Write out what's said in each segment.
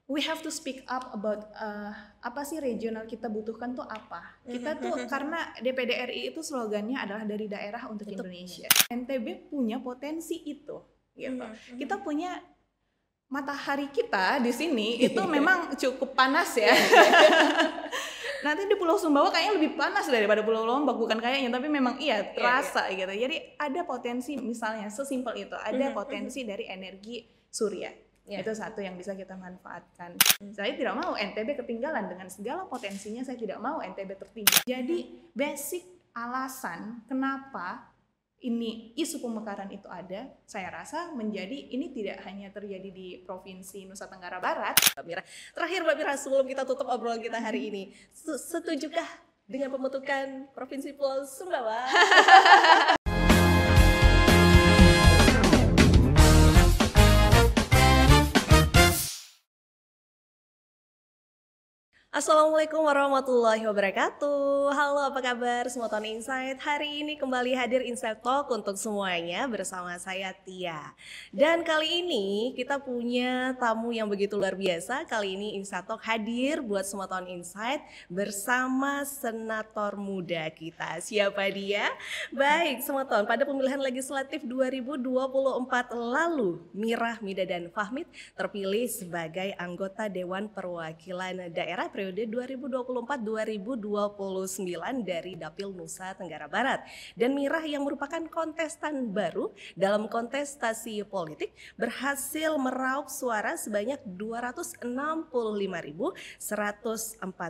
we have to speak up about apa sih regional kita butuhkan tuh apa. Kita tuh karena DPD RI itu slogannya adalah dari daerah untuk Indonesia. NTB punya potensi itu gitu. Kita punya matahari kita di sini itu memang cukup panas ya. Nanti di Pulau Sumbawa kayaknya lebih panas daripada Pulau Lombok, bukan kayaknya tapi memang iya terasa gitu. Jadi ada potensi, misalnya sesimpel itu, ada potensi dari energi surya. Itu satu yang bisa kita manfaatkan. Saya tidak mau NTB ketinggalan dengan segala potensinya, saya tidak mau NTB tertinggal. Jadi basic alasan kenapa ini isu pemekaran itu ada, saya rasa menjadi ini tidak hanya terjadi di Provinsi Nusa Tenggara Barat. Mbak Mira, terakhir Mbak Mira sebelum kita tutup obrolan kita hari ini, setujukah dengan pembentukan Provinsi Pulau Sumbawa? Assalamualaikum warahmatullahi wabarakatuh. Halo, apa kabar semua Tony Insight? Hari ini kembali hadir Insight Talk untuk semuanya bersama saya Tia. Dan kali ini kita punya tamu yang begitu luar biasa. Kali ini Insight Talk hadir buat semua Tony Insight bersama senator muda kita. Siapa dia? Baik, semua Ton, pada pemilihan legislatif 2024 lalu, Mira Midadan Fahmi terpilih sebagai anggota Dewan Perwakilan Daerah periode 2024-2029 dari Dapil Nusa Tenggara Barat. Dan Mira yang merupakan kontestan baru dalam kontestasi politik berhasil meraup suara sebanyak 265.104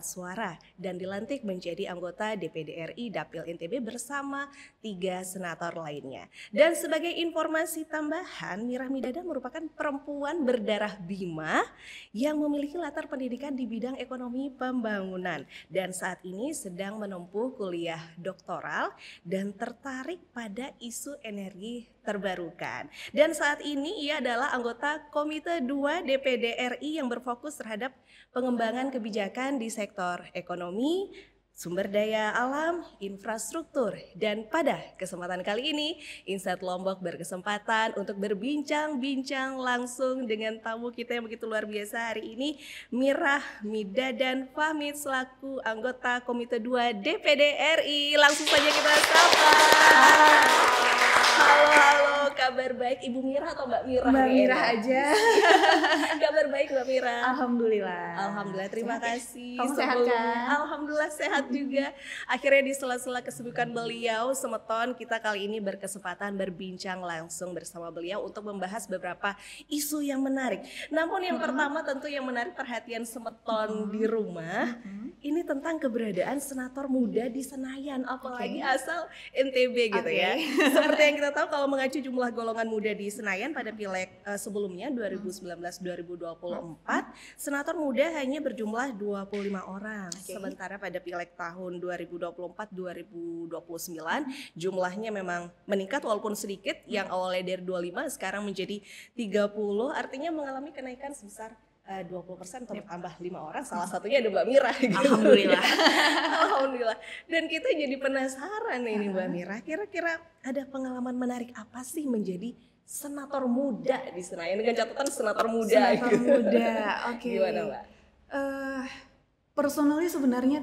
suara dan dilantik menjadi anggota DPD RI Dapil NTB bersama 3 senator lainnya. Dan sebagai informasi tambahan, Mira Midadan merupakan perempuan berdarah Bima yang memiliki latar pendidikan di bidang ekonomi pembangunan dan saat ini sedang menempuh kuliah doktoral dan tertarik pada isu energi terbarukan. Dan saat ini ia adalah anggota Komite 2 DPD RI yang berfokus terhadap pengembangan kebijakan di sektor ekonomi, sumber daya alam, infrastruktur. Dan pada kesempatan kali ini, Insight Lombok berkesempatan untuk berbincang-bincang langsung dengan tamu kita yang begitu luar biasa hari ini, Mira Midadan Fahmi selaku anggota Komite 2 DPD RI. Langsung saja kita sapa. Halo, kabar baik Ibu Mira atau Mbak Mira? Mbak Mira aja. Kabar baik Mbak Mira. Alhamdulillah. Terima kasih. Kamu sehat kan? Alhamdulillah sehat juga. Akhirnya di sela-sela kesibukan beliau Semeton, kita kali ini berkesempatan berbincang langsung bersama beliau untuk membahas beberapa isu yang menarik. Namun yang pertama tentu yang menarik perhatian Semeton di rumah, ini tentang keberadaan senator muda di Senayan, apalagi asal NTB gitu ya. Seperti yang kita tahu kalau mengacu jumlah golongan muda di Senayan pada pileg sebelumnya 2019-2024, senator muda hanya berjumlah 25 orang. Sementara pada pileg tahun 2024-2029 jumlahnya memang meningkat walaupun sedikit, yang awalnya dari 25 sekarang menjadi 30, artinya mengalami kenaikan sebesar 20% atau tambah 5 orang, salah satunya ada Mbak Mira gitu. Alhamdulillah. Alhamdulillah. Dan kita jadi penasaran ini Mbak Mira, kira-kira ada pengalaman menarik apa sih menjadi senator muda di Senayan, dengan catatan senator muda Senator gitu. muda, oke. Gimana Mbak? Personally sebenarnya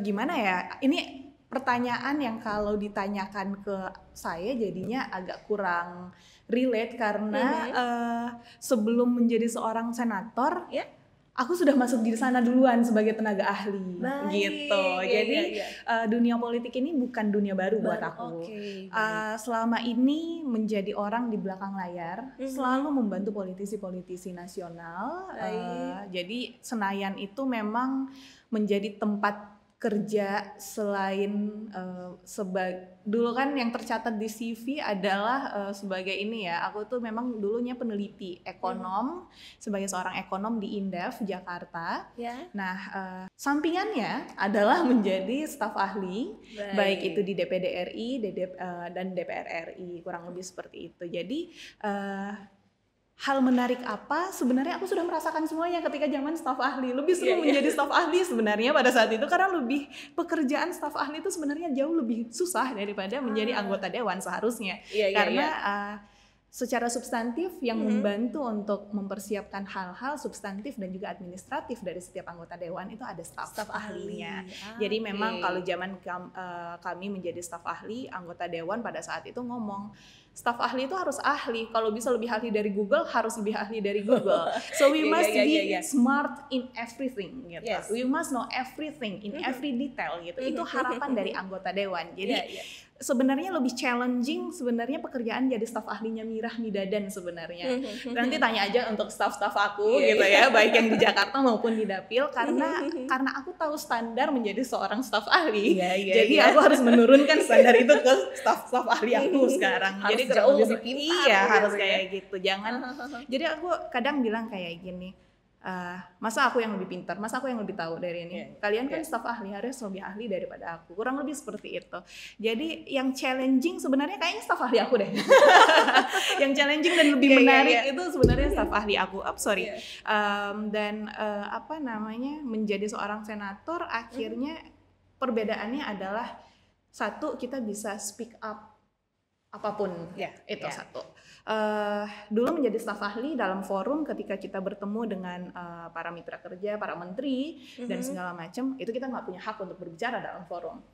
gimana ya, ini pertanyaan yang kalau ditanyakan ke saya jadinya agak kurang relate karena sebelum menjadi seorang senator, aku sudah masuk di sana duluan sebagai tenaga ahli. Baik, gitu. Jadi dunia politik ini bukan dunia baru buat aku. Selama ini menjadi orang di belakang layar, selalu membantu politisi-politisi nasional. Jadi Senayan itu memang menjadi tempat kerja selain dulu kan yang tercatat di CV adalah sebagai ini ya, aku tuh memang dulunya peneliti ekonom sebagai seorang ekonom di Indef Jakarta. Nah sampingannya adalah menjadi staf ahli, baik itu di DPD RI dan DPR RI, kurang lebih seperti itu. Jadi hal menarik apa? Sebenarnya aku sudah merasakan semuanya ketika zaman staf ahli. Lebih seru menjadi staf ahli sebenarnya pada saat itu, karena lebih pekerjaan staf ahli itu sebenarnya jauh lebih susah daripada menjadi anggota dewan seharusnya. Karena secara substantif yang membantu untuk mempersiapkan hal-hal substantif dan juga administratif dari setiap anggota dewan itu ada staf ahlinya. Jadi memang kalau zaman kami menjadi staf ahli, anggota dewan pada saat itu ngomong, staf ahli itu harus ahli, kalau bisa lebih ahli dari Google, harus lebih ahli dari Google. So we must be smart in everything gitu. Yes. We must know everything in every detail gitu. Itu harapan dari anggota dewan. Jadi sebenarnya lebih challenging sebenarnya pekerjaan jadi staf ahlinya Mirah Midadan sebenarnya. Nanti tanya aja untuk staf-staf aku gitu ya, baik yang di Jakarta maupun di Dapil, karena aku tahu standar menjadi seorang staf ahli. Jadi aku harus menurunkan standar itu ke staf ahli aku sekarang. Harus jadi jauh lebih pintar. Harus kayak gitu. Jangan. Jadi aku kadang bilang kayak gini. Masa aku yang lebih pintar, masa aku yang lebih tahu dari ini. Kalian kan staf ahli, harus lebih ahli daripada aku. Kurang lebih seperti itu. Jadi yang challenging sebenarnya kayaknya staf ahli aku deh. Yang challenging dan lebih menarik itu sebenarnya staf ahli aku. Menjadi seorang senator akhirnya perbedaannya adalah satu, kita bisa speak up apapun, satu. Dulu menjadi staf ahli dalam forum ketika kita bertemu dengan para mitra kerja, para menteri dan segala macam, itu kita nggak punya hak untuk berbicara dalam forum.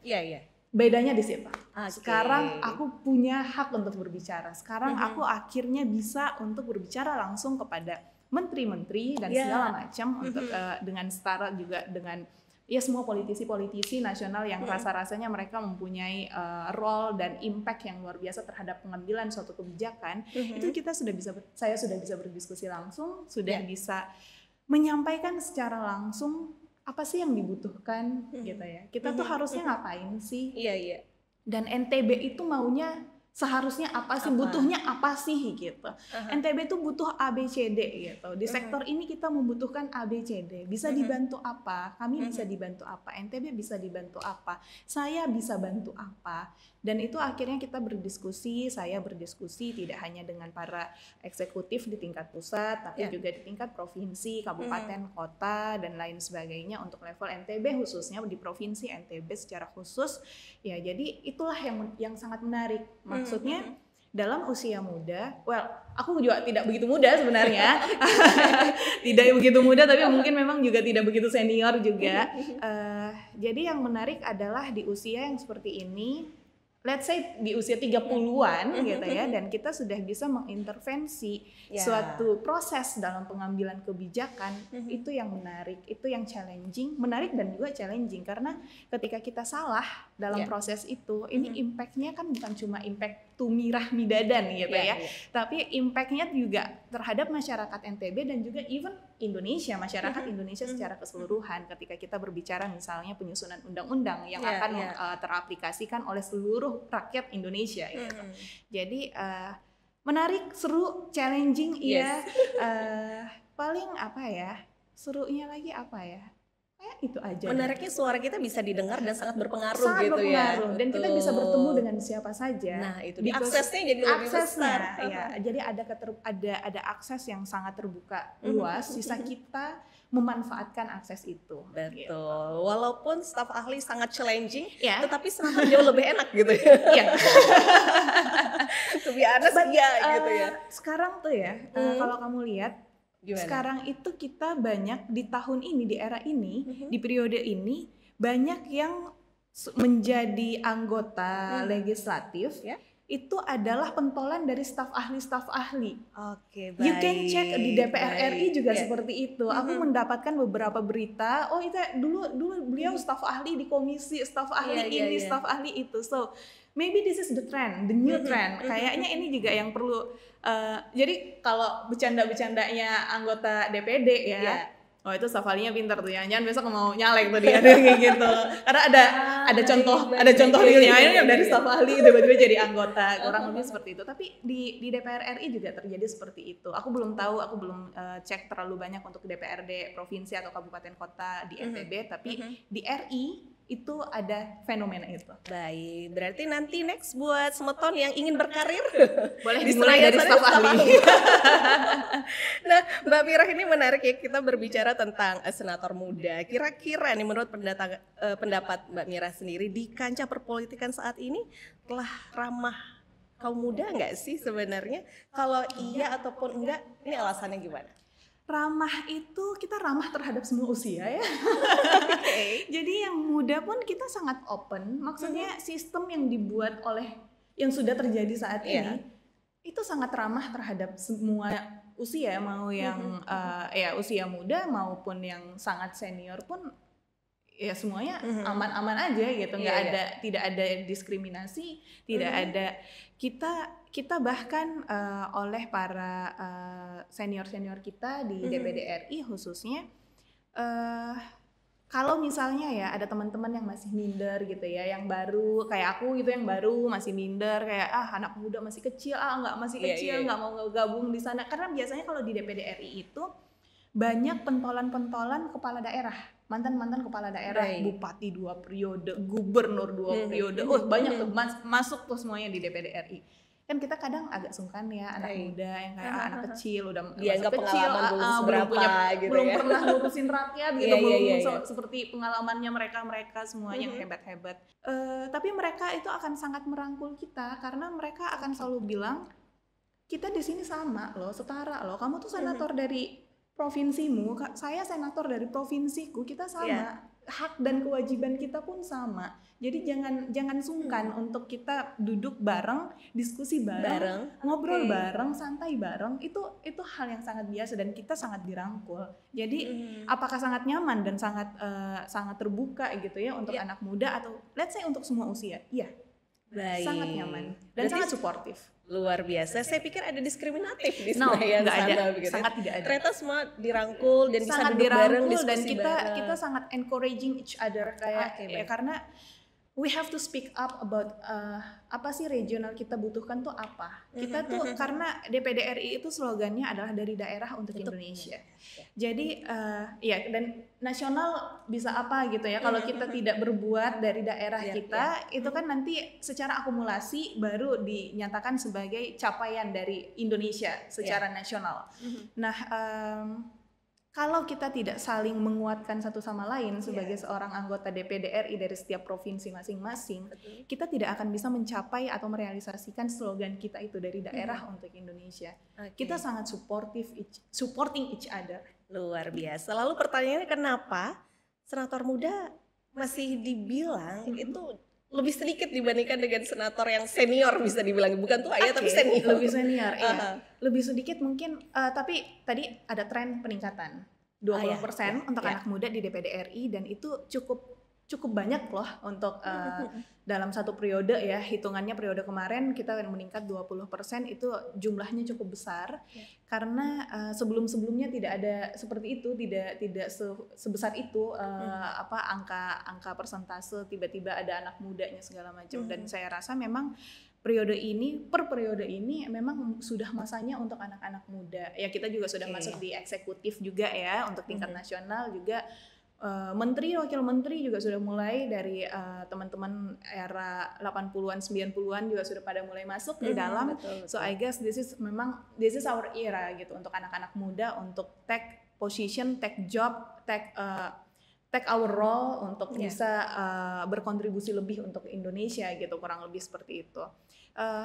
Bedanya di situ. Sekarang aku punya hak untuk berbicara. Sekarang aku akhirnya bisa untuk berbicara langsung kepada menteri-menteri dan segala macam untuk dengan setara juga dengan semua politisi-politisi nasional yang rasa-rasanya mereka mempunyai role dan impact yang luar biasa terhadap pengambilan suatu kebijakan. Itu saya sudah bisa berdiskusi langsung, sudah bisa menyampaikan secara langsung apa sih yang dibutuhkan gitu ya. Kita tuh harusnya ngapain sih? Dan NTB itu maunya seharusnya apa sih, butuhnya apa sih gitu. NTB itu butuh ABCD gitu. Di sektor ini kita membutuhkan ABCD. Bisa dibantu apa? Kami bisa dibantu apa? NTB bisa dibantu apa? Saya bisa bantu apa? Dan itu akhirnya kita berdiskusi, saya berdiskusi tidak hanya dengan para eksekutif di tingkat pusat, tapi juga di tingkat provinsi, kabupaten, kota, dan lain sebagainya untuk level NTB khususnya di provinsi NTB secara khusus. Ya, jadi itulah yang sangat menarik. Maksudnya dalam usia muda, aku juga tidak begitu muda sebenarnya, tidak begitu muda, tapi mungkin memang juga tidak begitu senior juga. Jadi yang menarik adalah di usia yang seperti ini, let's say di usia 30-an gitu ya, dan kita sudah bisa mengintervensi suatu proses dalam pengambilan kebijakan. Itu yang menarik, itu yang challenging, menarik dan juga challenging, karena ketika kita salah dalam proses itu, ini impact-nya kan bukan cuma impact to Mirah Midadan gitu tapi impact-nya juga terhadap masyarakat NTB dan juga even Indonesia, masyarakat Indonesia secara keseluruhan ketika kita berbicara misalnya penyusunan undang-undang yang akan teraplikasikan oleh seluruh rakyat Indonesia gitu. Jadi menarik, seru, challenging paling serunya lagi itu aja. Menariknya suara kita bisa didengar dan sangat berpengaruh sangat gitu berpengaruh. Dan kita bisa bertemu dengan siapa saja. Nah, itu aksesnya jadi lebih besar. Jadi ada akses yang sangat terbuka luas, bisa kita memanfaatkan akses itu. Betul. Gitu. Walaupun staf ahli sangat challenging, tetapi senator jauh lebih enak gitu ya. To be honest, gitu ya. Sekarang tuh kalau kamu lihat, gimana? Sekarang itu kita banyak di tahun ini, di era ini, di periode ini, banyak yang menjadi anggota legislatif itu adalah pentolan dari staf ahli. Oke, baik. You can check di DPR RI juga seperti itu. Aku mendapatkan beberapa berita, itu dulu beliau staf ahli di komisi, staf ahli ini, staf ahli itu. So maybe this is the trend, the new trend. Kayaknya ini juga yang perlu. Jadi kalau bercandanya anggota DPD itu staf ahlinya pintar tuh, jangan besok mau nyalek tuh dia kayak gitu. Karena ada contoh realnya dari staf ahli tiba-tiba jadi anggota, kurang lebih seperti itu. Tapi di DPR RI juga terjadi seperti itu. Aku belum tahu, aku belum cek terlalu banyak untuk DPRD provinsi atau kabupaten kota di NTB, tapi di RI itu ada fenomena itu. Baik, berarti nanti next buat Semeton yang ingin berkarir boleh dimulai dari staf ahli. Nah, Mbak Mirah, ini menarik ya, kita berbicara tentang senator muda. Kira-kira nih menurut pendapat Mbak Mirah sendiri di kancah perpolitikan saat ini telah ramah kaum muda nggak sih sebenarnya? Kalau iya ataupun enggak, ini alasannya gimana? Ramah itu kita ramah terhadap semua usia ya. Okay. Jadi yang muda pun kita sangat open. Maksudnya sistem yang dibuat oleh yang sudah terjadi saat ini itu sangat ramah terhadap semua usia, mau yang ya usia muda maupun yang sangat senior pun ya semuanya aman-aman aja gitu, tidak ada diskriminasi, tidak ada kita bahkan oleh para senior kita di DPD RI khususnya, kalau misalnya ya ada teman-teman yang masih minder gitu ya, yang baru kayak aku gitu, yang baru masih minder kayak anak muda masih kecil, masih kecil nggak mau gabung di sana, karena biasanya kalau di DPD RI itu banyak pentolan-pentolan kepala daerah, mantan kepala daerah, bupati 2 periode, gubernur 2 periode, banyak tuh masuk tuh semuanya di DPD RI. Kan kita kadang agak sungkan ya anak muda yang kayak anak kecil udah masih kecil, belum pernah ngurusin rakyat gitu, seperti pengalamannya mereka semuanya yang hebat-hebat. Tapi mereka itu akan sangat merangkul kita karena mereka akan selalu bilang kita di sini sama loh, setara loh. Kamu tuh senator dari provinsimu, saya senator dari provinsiku, kita sama. Hak dan kewajiban kita pun sama. Jadi jangan sungkan untuk kita duduk bareng, diskusi bareng, ngobrol bareng, santai bareng. Itu hal yang sangat biasa dan kita sangat dirangkul. Jadi apakah sangat nyaman dan sangat terbuka gitu ya untuk anak muda atau let's say untuk semua usia? Iya. Baik. Sangat nyaman dan sangat suportif. Luar biasa. Saya pikir ada diskriminatif di Senayan sana begitu. Sangat tidak ada. Ternyata semua dirangkul dan sangat bisa duduk bareng, diskusi dan bareng. kita sangat encouraging each other kayak ya, karena we have to speak up about apa sih regional kita butuhkan tuh apa. Kita tuh karena DPD RI itu slogannya adalah dari daerah untuk Indonesia. Jadi ya dan nasional bisa apa gitu ya, kalau kita tidak berbuat dari daerah kita itu kan nanti secara akumulasi baru dinyatakan sebagai capaian dari Indonesia secara nasional. Nah kalau kita tidak saling menguatkan satu sama lain sebagai seorang anggota DPD RI dari setiap provinsi masing-masing, kita tidak akan bisa mencapai atau merealisasikan slogan kita itu dari daerah untuk Indonesia. Kita sangat supporting each other. Luar biasa. Lalu pertanyaannya, kenapa senator muda masih dibilang itu lebih sedikit dibandingkan dengan senator yang senior, bisa dibilang bukan tua ya, tapi senior. Lebih senior, iya. Lebih sedikit mungkin, tapi tadi ada tren peningkatan 20% untuk anak muda di DPD RI dan itu cukup banyak loh untuk dalam satu periode ya, hitungannya periode kemarin kita meningkat 20%, itu jumlahnya cukup besar karena sebelum-sebelumnya tidak ada seperti itu, tidak sebesar itu angka persentase tiba-tiba ada anak mudanya segala macam. Dan saya rasa memang per periode ini memang sudah masanya untuk anak-anak muda. Ya kita juga sudah masuk di eksekutif juga ya, untuk tingkat nasional juga. Menteri, wakil menteri juga sudah mulai dari teman-teman era 80-an, 90-an juga sudah pada mulai masuk di dalam. Betul. So I guess this is our era gitu untuk anak-anak muda untuk take position, take job, take our role untuk bisa berkontribusi lebih untuk Indonesia gitu, kurang lebih seperti itu.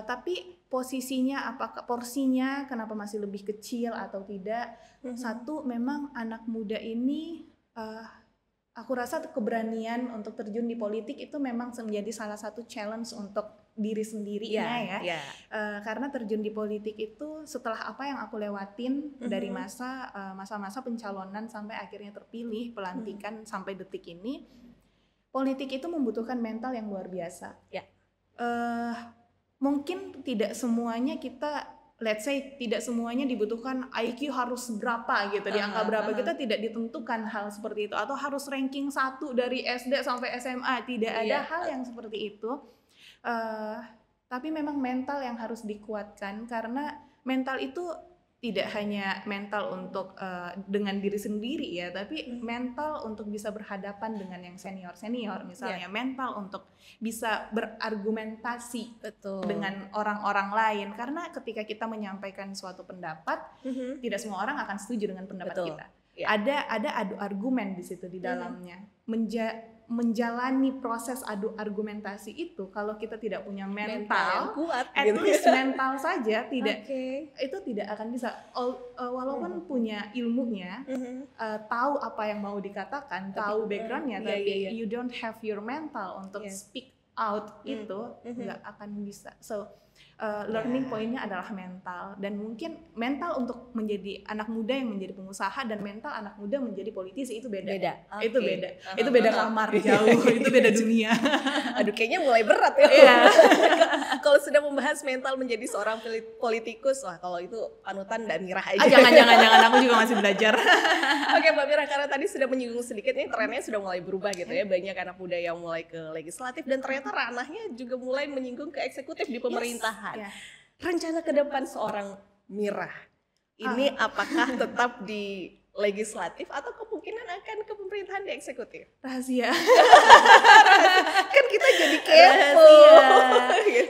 Tapi posisinya, apakah porsinya kenapa masih lebih kecil atau tidak? Satu, memang anak muda ini aku rasa keberanian untuk terjun di politik itu memang menjadi salah satu challenge untuk diri sendirinya karena terjun di politik itu setelah apa yang aku lewatin dari masa-masa pencalonan sampai akhirnya terpilih, pelantikan sampai detik ini, politik itu membutuhkan mental yang luar biasa. Mungkin tidak semuanya let's say tidak semuanya dibutuhkan IQ harus berapa gitu, di angka berapa, kita tidak ditentukan hal seperti itu, atau harus ranking 1 dari SD sampai SMA, tidak ada hal yang seperti itu. Tapi memang mental yang harus dikuatkan, karena mental itu tidak hanya mental untuk dengan diri sendiri ya, tapi mental untuk bisa berhadapan dengan yang senior misalnya, mental untuk bisa berargumentasi dengan orang-orang lain, karena ketika kita menyampaikan suatu pendapat, tidak semua orang akan setuju dengan pendapat kita. Ada adu argumen di situ di dalamnya. menjalani proses adu argumentasi itu, kalau kita tidak punya mental kuat, at gitu. least mental saja itu tidak akan bisa. Walaupun punya ilmunya, tahu apa yang mau dikatakan, tahu backgroundnya, tapi you don't have your mental untuk speak out itu nggak akan bisa. So learning pointnya adalah mental, dan mungkin mental untuk menjadi anak muda yang menjadi pengusaha dan mental anak muda menjadi politisi itu beda. Itu beda. Itu beda kamar jauh. Itu beda dunia. Aduh, kayaknya mulai berat ya. Kalau sudah membahas mental menjadi seorang politikus, wah kalau itu panutan Mbak Mirah aja. Jangan, aku juga masih belajar. Oke Mbak Mirah, karena tadi sudah menyinggung sedikit nih, trennya sudah mulai berubah gitu ya. Banyak anak muda yang mulai ke legislatif dan ternyata ranahnya juga mulai menyinggung ke eksekutif di pemerintahan. Rencana ke depan seorang Mirah ini apakah tetap di legislatif atau kemungkinan akan ke pemerintahan di eksekutif? Rahasia. Kan kita jadi kepo.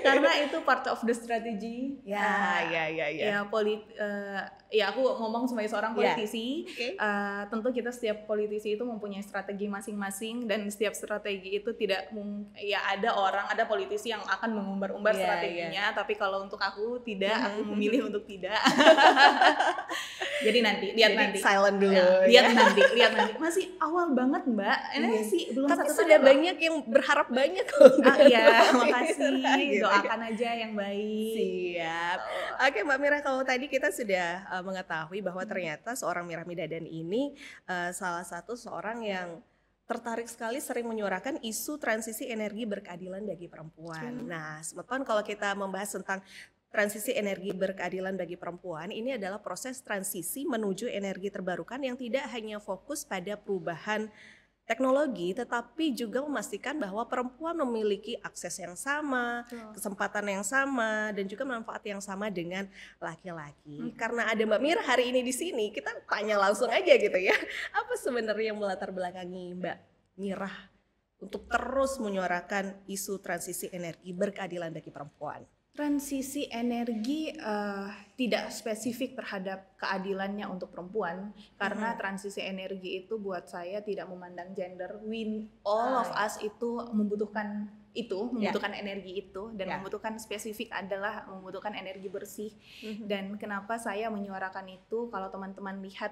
Karena itu part of the strategy. Ya. Ya aku ngomong sebagai seorang politisi. Tentu kita setiap politisi itu mempunyai strategi masing-masing, dan setiap strategi itu tidak ada politisi yang akan mengumbar-umbar strateginya. Tapi kalau untuk aku tidak, aku memilih untuk tidak. Jadi lihat nanti. Silent dulu. Lihat nanti. Masih awal banget Mbak. Ini sih belum tapi satu sudah banyak yang berharap banyak loh. Makasih. Doakan aja yang baik. Siap. Oke Mbak Mirah, kalau tadi kita sudah mengetahui bahwa ternyata seorang Mirah Midhadan ini salah satu seorang yang tertarik sekali sering menyuarakan isu transisi energi berkeadilan bagi perempuan. Nah, semeton kalau kita membahas tentang transisi energi berkeadilan bagi perempuan, ini adalah proses transisi menuju energi terbarukan yang tidak hanya fokus pada perubahan teknologi, tetapi juga memastikan bahwa perempuan memiliki akses yang sama, kesempatan yang sama, dan juga manfaat yang sama dengan laki-laki. Karena ada Mbak Mirah hari ini di sini, kita tanya langsung aja gitu ya. Apa sebenarnya yang melatar belakangi Mbak Mirah untuk terus menyuarakan isu transisi energi berkeadilan bagi perempuan? Transisi energi tidak spesifik terhadap keadilannya untuk perempuan, karena transisi energi itu buat saya tidak memandang gender. All of us itu membutuhkan energi itu, dan membutuhkan spesifik adalah membutuhkan energi bersih. Dan kenapa saya menyuarakan itu? Kalau teman-teman lihat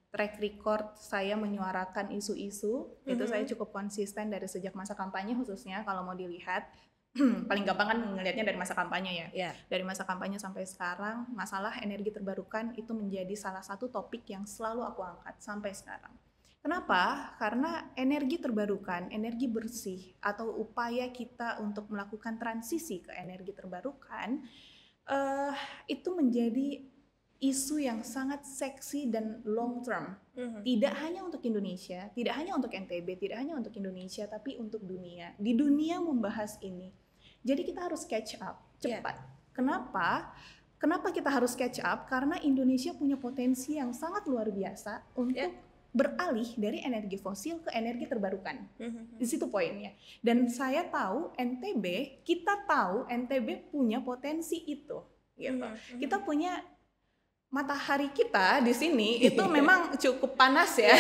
track record saya menyuarakan isu-isu, itu saya cukup konsisten dari sejak masa kampanye khususnya. Kalau mau dilihat paling gampang kan ngelihatnya dari masa kampanye ya. Dari masa kampanye sampai sekarang, masalah energi terbarukan itu menjadi salah satu topik yang selalu aku angkat sampai sekarang. Kenapa? Karena energi terbarukan, energi bersih, atau upaya kita untuk melakukan transisi ke energi terbarukan, itu menjadi isu yang sangat seksi dan long term. Tidak hanya untuk Indonesia, tidak hanya untuk NTB, tidak hanya untuk Indonesia, tapi untuk dunia. Di dunia membahas ini. Jadi kita harus catch up cepat. Kenapa? Kenapa kita harus catch up? Karena Indonesia punya potensi yang sangat luar biasa untuk beralih dari energi fosil ke energi terbarukan. Di situ poinnya. Dan saya tahu kita tahu NTB punya potensi itu. Gitu. Kita punya matahari kita di sini itu memang cukup panas ya.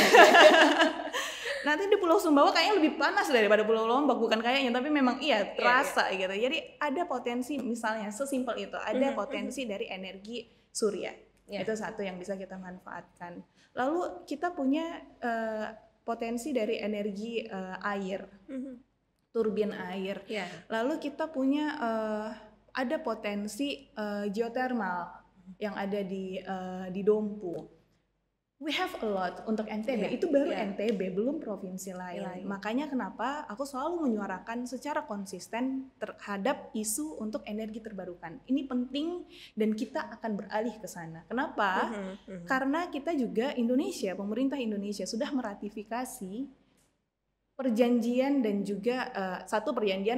Nanti di Pulau Sumbawa kayaknya lebih panas daripada Pulau Lombok, bukan kayaknya, tapi memang terasa gitu. Jadi ada potensi, misalnya sesimpel itu, ada potensi dari energi surya. Itu satu yang bisa kita manfaatkan. Lalu kita punya potensi dari energi air, turbin air. Lalu kita punya ada potensi geothermal yang ada di Dompu. We have a lot untuk NTB, itu baru NTB, belum provinsi lain. Makanya kenapa aku selalu menyuarakan secara konsisten terhadap isu untuk energi terbarukan. Ini penting dan kita akan beralih ke sana. Kenapa? Karena kita juga pemerintah Indonesia sudah meratifikasi perjanjian, dan juga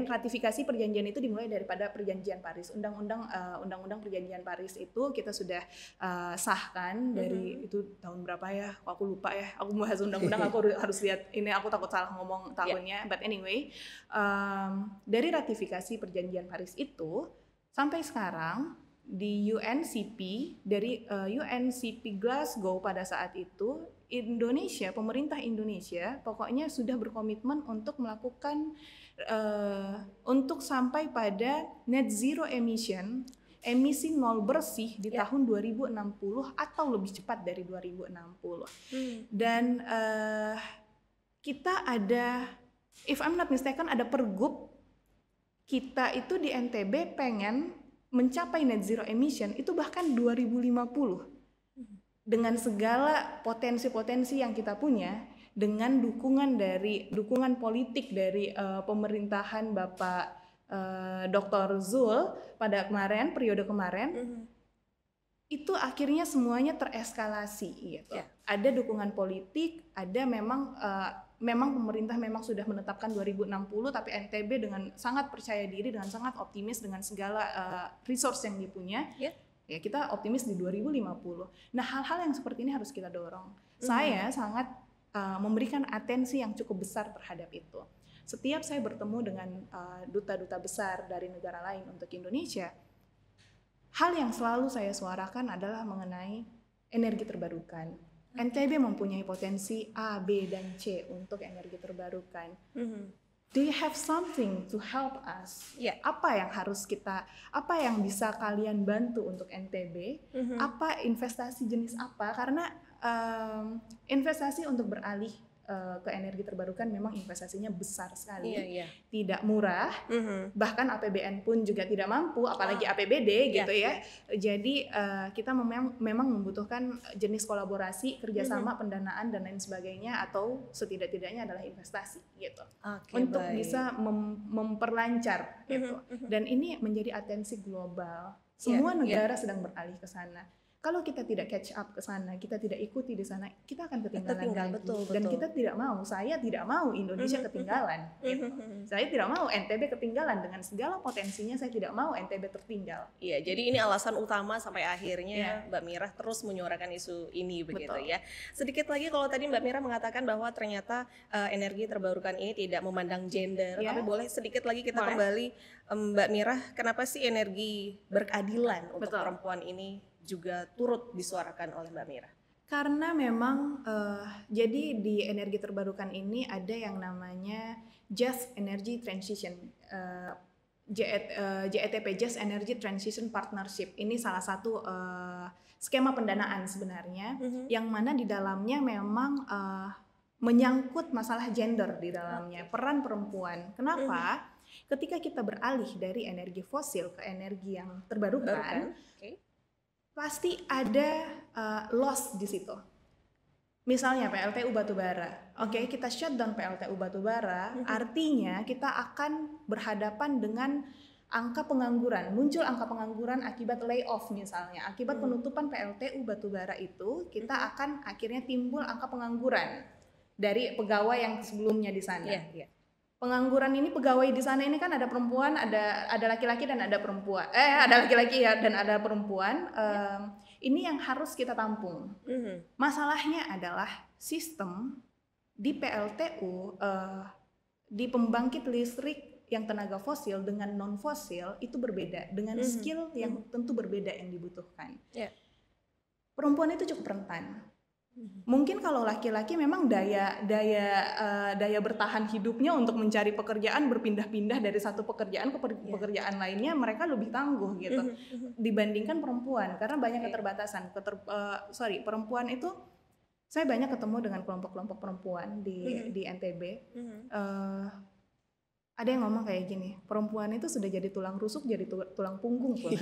ratifikasi perjanjian itu dimulai daripada perjanjian Paris. Undang-undang perjanjian Paris itu kita sudah sahkan dari itu tahun berapa ya? Aku lupa ya. Aku bahas undang-undang aku harus lihat ini, aku takut salah ngomong tahunnya. But anyway, dari ratifikasi perjanjian Paris itu sampai sekarang di UNCP, dari UNCP Glasgow pada saat itu, Indonesia, pemerintah Indonesia pokoknya sudah berkomitmen untuk melakukan untuk sampai pada net zero emission, emisi nol bersih di tahun 2060 atau lebih cepat dari 2060. Dan kita ada, if I'm not mistaken, ada pergub kita itu di NTB pengen mencapai net zero emission itu bahkan 2050 dengan segala potensi-potensi yang kita punya, dengan dukungan politik dari pemerintahan Bapak Dr. Zul pada periode kemarin, itu akhirnya semuanya tereskalasi gitu. Ada dukungan politik, ada memang pemerintah memang sudah menetapkan 2060, tapi NTB dengan sangat percaya diri, dengan sangat optimis dengan segala resource yang dipunya, ya kita optimis di 2050. Nah, hal-hal yang seperti ini harus kita dorong. Saya sangat memberikan atensi yang cukup besar terhadap itu. Setiap saya bertemu dengan duta-duta besar dari negara lain untuk Indonesia, hal yang selalu saya suarakan adalah mengenai energi terbarukan. NTB mempunyai potensi A, B, dan C untuk energi terbarukan. Do you have something to help us? Apa yang bisa kalian bantu untuk NTB? Apa investasi jenis apa? Karena investasi untuk beralih ke energi terbarukan memang investasinya besar sekali, tidak murah, bahkan APBN pun juga tidak mampu, apalagi APBD gitu ya. Jadi kita memang membutuhkan jenis kolaborasi, kerjasama, pendanaan dan lain sebagainya, atau setidak-tidaknya adalah investasi gitu, untuk bisa memperlancar gitu. Dan ini menjadi atensi global. Semua negara sedang beralih ke sana. Kalau kita tidak catch up ke sana, kita tidak ikuti di sana, kita akan ketinggalan lagi. Dan kita tidak mau, saya tidak mau Indonesia ketinggalan. Gitu. Saya tidak mau NTB ketinggalan, dengan segala potensinya saya tidak mau NTB tertinggal. Iya, jadi ini alasan utama sampai akhirnya Mbak Mirah terus menyuarakan isu ini begitu ya. Sedikit lagi, kalau tadi Mbak Mirah mengatakan bahwa ternyata energi terbarukan ini tidak memandang gender, tapi boleh sedikit lagi kita kembali, Mbak Mirah, kenapa sih energi berkeadilan untuk perempuan ini juga turut disuarakan oleh Mbak Mirah? Karena memang jadi di energi terbarukan ini ada yang namanya Just Energy Transition, JETP, Just Energy Transition Partnership. Ini salah satu skema pendanaan sebenarnya, yang mana di dalamnya memang menyangkut masalah gender di dalamnya, peran perempuan. Kenapa? Ketika kita beralih dari energi fosil ke energi yang terbarukan, pasti ada loss di situ. Misalnya PLTU batubara. Kita shutdown PLTU batubara, artinya kita akan berhadapan dengan angka pengangguran. Muncul angka pengangguran akibat layoff misalnya. Akibat penutupan PLTU batubara itu, kita akan akhirnya timbul angka pengangguran dari pegawai yang sebelumnya di sana. Pengangguran ini, pegawai di sana ini kan ada perempuan, ada laki-laki dan ada perempuan. Ada laki-laki dan ada perempuan. Ini yang harus kita tampung. Masalahnya adalah sistem di PLTU, di pembangkit listrik yang tenaga fosil dengan non fosil itu berbeda, dengan skill yang tentu berbeda yang dibutuhkan. Perempuan itu cukup rentan. Mungkin kalau laki-laki memang daya bertahan hidupnya untuk mencari pekerjaan, berpindah-pindah dari satu pekerjaan ke pekerjaan lainnya, mereka lebih tangguh gitu dibandingkan perempuan, karena banyak keterbatasan. Perempuan itu, saya banyak ketemu dengan kelompok-kelompok perempuan di NTB. Ada yang ngomong kayak gini, perempuan itu sudah jadi tulang rusuk, jadi tulang punggung pun.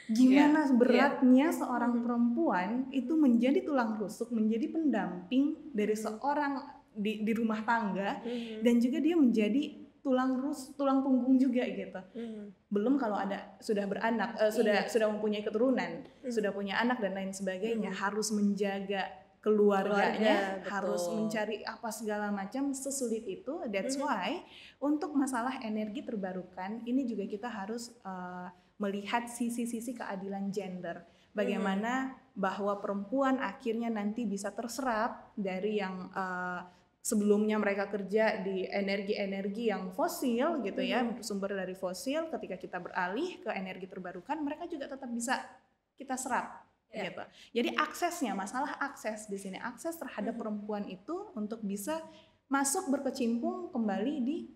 Gimana beratnya seorang perempuan itu menjadi tulang rusuk, menjadi pendamping dari seorang di rumah tangga, dan juga dia menjadi tulang punggung juga gitu. Belum kalau sudah beranak, sudah mempunyai keturunan, sudah punya anak dan lain sebagainya, harus menjaga keluarganya, harus mencari apa segala macam, sesulit itu. That's why untuk masalah energi terbarukan ini juga kita harus melihat sisi-sisi keadilan gender. Bagaimana bahwa perempuan akhirnya nanti bisa terserap dari yang sebelumnya mereka kerja di energi-energi yang fosil gitu ya, sumber dari fosil, ketika kita beralih ke energi terbarukan, mereka juga tetap bisa kita serap gitu. Jadi aksesnya, masalah akses di sini, akses terhadap perempuan itu untuk bisa masuk berkecimpung kembali di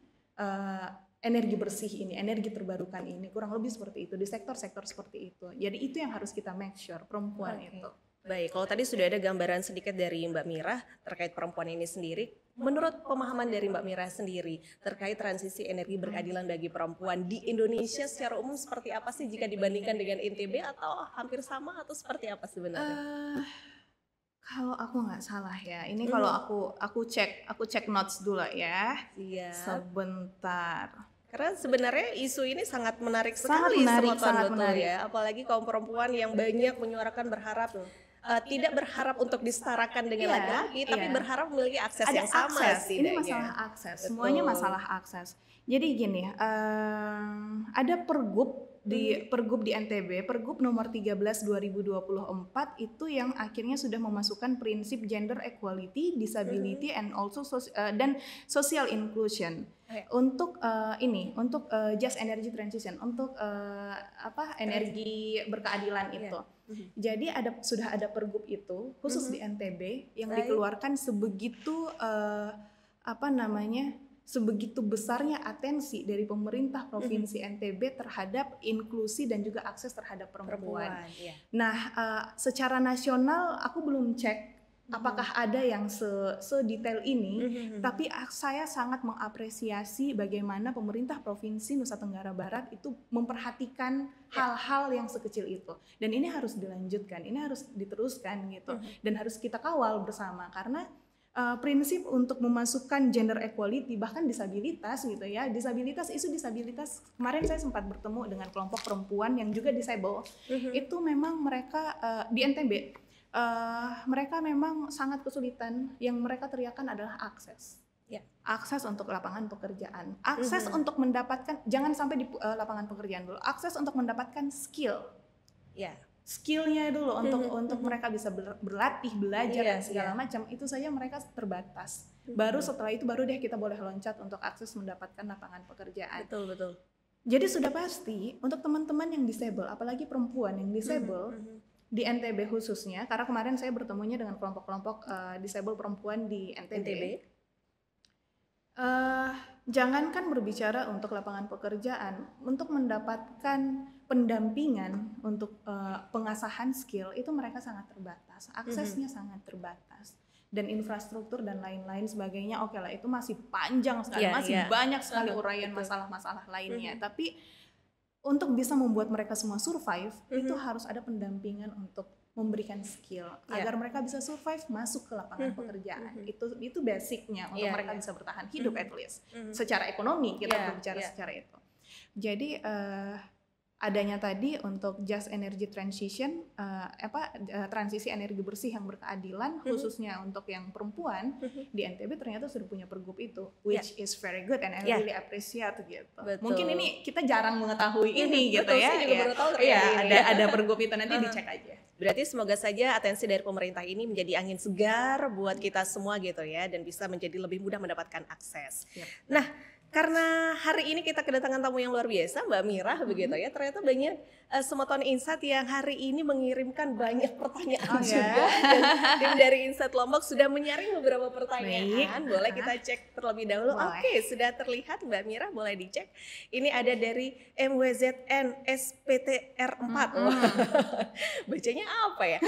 energi bersih ini, energi terbarukan ini, kurang lebih seperti itu di sektor-sektor seperti itu. Jadi itu yang harus kita make sure perempuan itu. Baik, kalau tadi sudah ada gambaran sedikit dari Mbak Mira terkait perempuan ini sendiri, menurut pemahaman dari Mbak Mira sendiri terkait transisi energi berkeadilan bagi perempuan di Indonesia secara umum seperti apa sih jika dibandingkan dengan NTB, atau hampir sama atau seperti apa sebenarnya? Kalau aku nggak salah ya, ini kalau aku cek notes dulu ya. Iya. Sebentar. Karena sebenarnya isu ini sangat menarik sekali, sangat menarik ya, apalagi kaum perempuan yang banyak menyuarakan berharap tidak berharap untuk disetarakan dengan laki-laki, tapi berharap memiliki akses yang sama. Ini masalah akses, semuanya masalah akses. Jadi gini, ada pergub di NTB, Pergub nomor 13 2024 itu yang akhirnya sudah memasukkan prinsip gender equality, disability and also dan social inclusion untuk just energy transition, untuk energi berkeadilan itu. Jadi sudah ada pergub itu khusus di NTB yang dikeluarkan sebegitu sebegitu besarnya atensi dari pemerintah provinsi NTB terhadap inklusi dan juga akses terhadap perempuan. Nah, secara nasional aku belum cek apakah ada yang sedetail ini, tapi saya sangat mengapresiasi bagaimana pemerintah Provinsi Nusa Tenggara Barat itu memperhatikan hal-hal yang sekecil itu. Dan ini harus dilanjutkan, ini harus diteruskan gitu. Dan harus kita kawal bersama, karena prinsip untuk memasukkan gender equality, bahkan disabilitas gitu ya, isu disabilitas, kemarin saya sempat bertemu dengan kelompok perempuan yang juga disable, itu memang mereka di NTB, mereka memang sangat kesulitan. Yang mereka teriakan adalah akses, akses untuk lapangan pekerjaan, akses untuk mendapatkan, jangan sampai di lapangan pekerjaan dulu, akses untuk mendapatkan skill, skillnya dulu untuk mereka bisa berlatih, belajar dan segala macam. Itu saja mereka terbatas. Baru setelah itu baru deh kita boleh loncat untuk akses mendapatkan lapangan pekerjaan. Betul. Jadi sudah pasti untuk teman-teman yang disable, apalagi perempuan yang disable, di NTB khususnya, karena kemarin saya bertemunya dengan kelompok-kelompok disable perempuan di NTB. Jangankan berbicara untuk lapangan pekerjaan, untuk mendapatkan pendampingan untuk pengasahan skill itu mereka sangat terbatas, aksesnya sangat terbatas, dan infrastruktur dan lain-lain sebagainya. Oke lah, itu masih panjang sekali, banyak sekali uraian masalah-masalah lainnya. Tapi untuk bisa membuat mereka semua survive, itu harus ada pendampingan untuk memberikan skill agar mereka bisa survive masuk ke lapangan pekerjaan. Itu basicnya untuk mereka bisa bertahan hidup at least. Secara ekonomi kita berbicara secara itu. Jadi adanya tadi untuk just energy transition, transisi energi bersih yang berkeadilan, khususnya untuk yang perempuan di NTB ternyata sudah punya pergub itu, which is very good and I really appreciate gitu. Mungkin ini kita jarang mengetahui ini gitu ya. Ada pergub itu, nanti dicek aja. Berarti semoga saja atensi dari pemerintah ini menjadi angin segar buat kita semua gitu ya, dan bisa menjadi lebih mudah mendapatkan akses. Nah, karena hari ini kita kedatangan tamu yang luar biasa, Mbak Mira begitu ya. Ternyata banyak Semoton Insight yang hari ini mengirimkan banyak pertanyaan juga. Dan tim dari Insight Lombok sudah menyaring beberapa pertanyaan. Boleh kita cek terlebih dahulu. Oke, sudah terlihat Mbak Mira, boleh dicek. Ini ada dari MWZN SPTR4. Bacanya apa ya?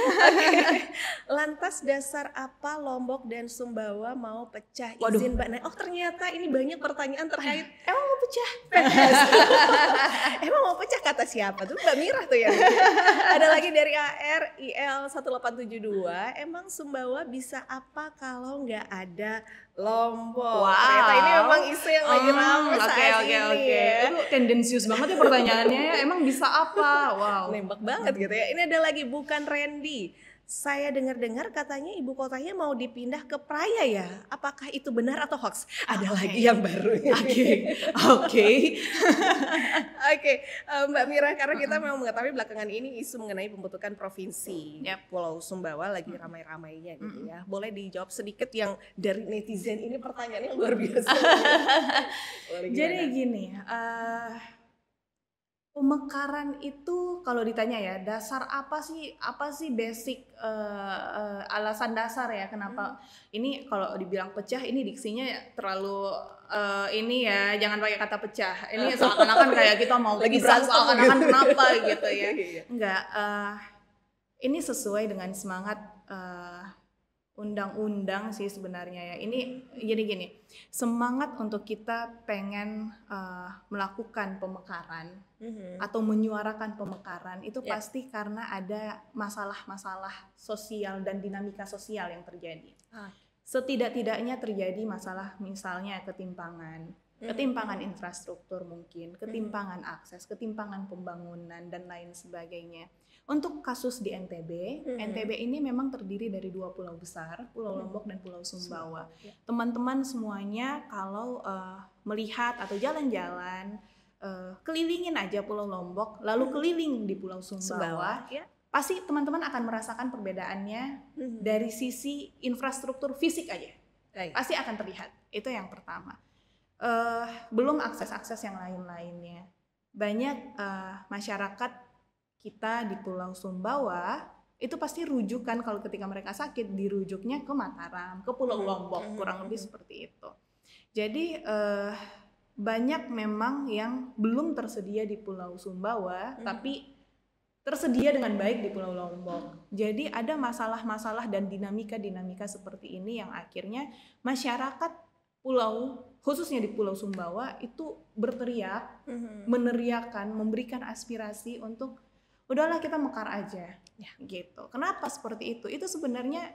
Lantas dasar apa Lombok dan Sumbawa mau pecah izin Mbak? Nah, ternyata ini banyak pertanyaan terkait emang mau pecah? Emang mau pecah kata siapa tuh? Mbak Mira tuh ya. Ada lagi dari ARIL 1872, emang Sumbawa bisa apa kalau nggak ada Lombok? Ternyata ini memang isu yang lagi ramai saat ini. Itu tendensius banget ya pertanyaannya. Emang bisa apa? Wow. Nembak banget gitu ya. Ini ada lagi bukan Randy. Saya dengar-dengar katanya ibu kotanya mau dipindah ke Praia ya. Apakah itu benar atau hoax? Ada lagi yang baru. Oke. Oke, Mbak Mira, karena kita memang mengetahui belakangan ini isu mengenai pembentukan provinsi Pulau Sumbawa lagi ramai-ramainya gitu ya. Boleh dijawab sedikit yang dari netizen ini, pertanyaannya luar biasa. Jadi gini, pemekaran itu kalau ditanya ya, dasar apa sih basic alasan dasar ya kenapa ini kalau dibilang pecah ini diksinya terlalu ini ya, jangan pakai kata pecah. Ini seakan-akan kayak kita mau lagi seakan-akan kenapa gitu ya. Enggak, ini sesuai dengan semangat undang-undang sih sebenarnya ya. Ini gini, semangat untuk kita pengen melakukan pemekaran atau menyuarakan pemekaran itu pasti karena ada masalah-masalah sosial dan dinamika sosial yang terjadi. Setidak-tidaknya terjadi masalah misalnya ketimpangan infrastruktur mungkin, ketimpangan akses, ketimpangan pembangunan dan lain sebagainya. Untuk kasus di NTB, NTB ini memang terdiri dari 2 pulau besar, Pulau Lombok dan Pulau Sumbawa. Teman-teman semuanya kalau melihat atau jalan-jalan, kelilingin aja Pulau Lombok, lalu keliling di Pulau Sumbawa, pasti teman-teman akan merasakan perbedaannya dari sisi infrastruktur fisik aja. Pasti akan terlihat, itu yang pertama. Belum akses-akses yang lain-lainnya. Banyak masyarakat kita di Pulau Sumbawa itu pasti rujukan kalau ketika mereka sakit dirujuknya ke Mataram, ke Pulau Lombok, kurang lebih seperti itu. Jadi banyak memang yang belum tersedia di Pulau Sumbawa tapi tersedia dengan baik di Pulau Lombok. Jadi ada masalah-masalah dan dinamika-dinamika seperti ini yang akhirnya masyarakat pulau, khususnya di Pulau Sumbawa itu berteriak, meneriakan, memberikan aspirasi untuk udahlah kita mekar aja, gitu. Kenapa seperti itu? Itu sebenarnya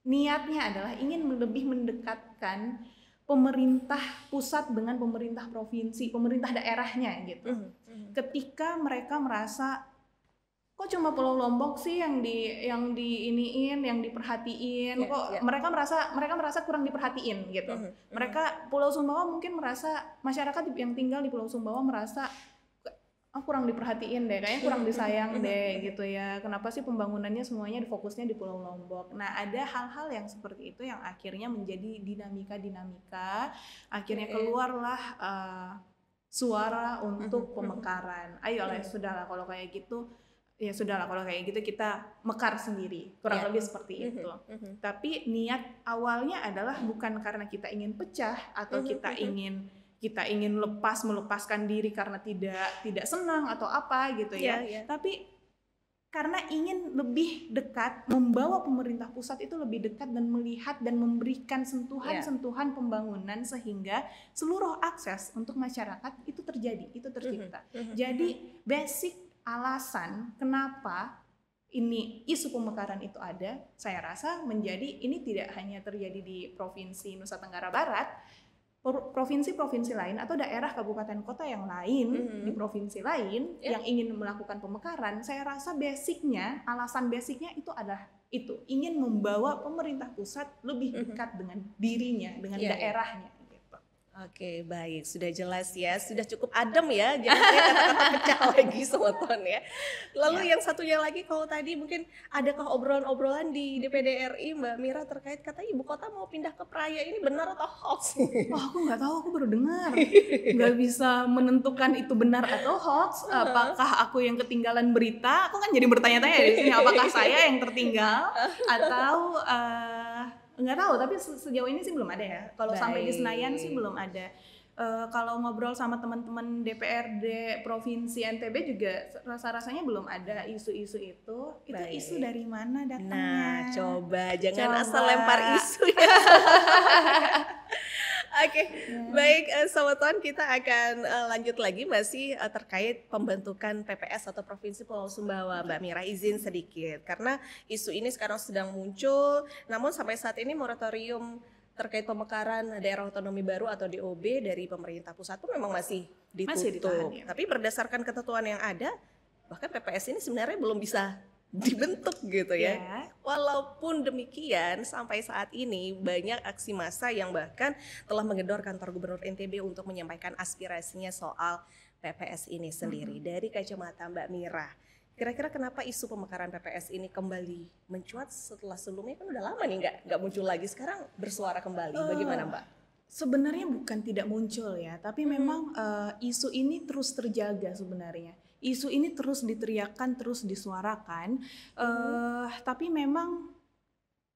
niatnya adalah ingin lebih mendekatkan pemerintah pusat dengan pemerintah provinsi, pemerintah daerahnya gitu. Ketika mereka merasa kok cuma Pulau Lombok sih yang diiniin, yang diperhatiin, mereka merasa kurang diperhatiin gitu. Mereka Pulau Sumbawa mungkin merasa masyarakat yang tinggal di Pulau Sumbawa merasa kurang diperhatiin deh, kayaknya kurang disayang deh gitu ya. Kenapa sih pembangunannya semuanya fokusnya di Pulau Lombok? Nah, ada hal-hal yang seperti itu yang akhirnya menjadi dinamika, akhirnya keluarlah suara untuk pemekaran. Ayolah, sudahlah kalau kayak gitu, kita mekar sendiri, kurang lebih seperti itu. Tapi niat awalnya adalah bukan karena kita ingin pecah atau kita ingin melepaskan diri karena tidak senang atau apa gitu ya. Tapi karena ingin lebih dekat, membawa pemerintah pusat itu lebih dekat dan melihat dan memberikan sentuhan pembangunan sehingga seluruh akses untuk masyarakat itu tercipta. Jadi basic alasan kenapa ini isu pemekaran itu ada, saya rasa menjadi ini tidak hanya terjadi di Provinsi Nusa Tenggara Barat, provinsi-provinsi lain atau daerah kabupaten kota yang lain di provinsi lain yang ingin melakukan pemekaran, saya rasa alasan basicnya itu adalah itu ingin membawa pemerintah pusat lebih dekat dengan dirinya, dengan daerahnya. Oke, baik, sudah jelas ya, sudah cukup adem ya, jangan kata-kata pecah lagi Soton ya. Lalu yang satunya lagi, kalau tadi mungkin adakah obrolan-obrolan di DPD RI Mbak Mira terkait katanya ibu kota mau pindah ke Praia, ini benar atau hoax? Aku nggak tahu, aku baru dengar, nggak bisa menentukan itu benar atau hoax. Apakah aku yang ketinggalan berita? Aku kan jadi bertanya-tanya di sini, apakah saya yang tertinggal atau nggak tahu, tapi sejauh ini sih belum ada ya. Kalau sampai di Senayan sih belum ada. Kalau ngobrol sama teman-teman DPRD Provinsi NTB juga rasa-rasanya belum ada isu-isu itu. Itu isu dari mana datangnya? Nah, coba jangan asal lempar isu ya. Oke, baik Sobat Tuan, kita akan lanjut lagi masih terkait pembentukan PPS atau Provinsi Pulau Sumbawa. Mbak Mira izin sedikit, karena isu ini sekarang sedang muncul, namun sampai saat ini moratorium terkait pemekaran daerah otonomi baru atau DOB dari pemerintah pusat itu memang masih ditutup. Tapi berdasarkan ketentuan yang ada, bahkan PPS ini sebenarnya belum bisa dibentuk gitu ya. Ya. Walaupun demikian sampai saat ini banyak aksi massa yang bahkan telah menggedor kantor Gubernur NTB untuk menyampaikan aspirasinya soal PPS ini sendiri. Dari kacamata Mbak Mira, kira-kira kenapa isu pemekaran PPS ini kembali mencuat setelah sebelumnya kan udah lama nih nggak muncul lagi, sekarang bersuara kembali, bagaimana Mbak? Sebenarnya bukan tidak muncul ya, tapi memang isu ini terus terjaga sebenarnya. Isu ini terus diteriakkan, terus disuarakan, tapi memang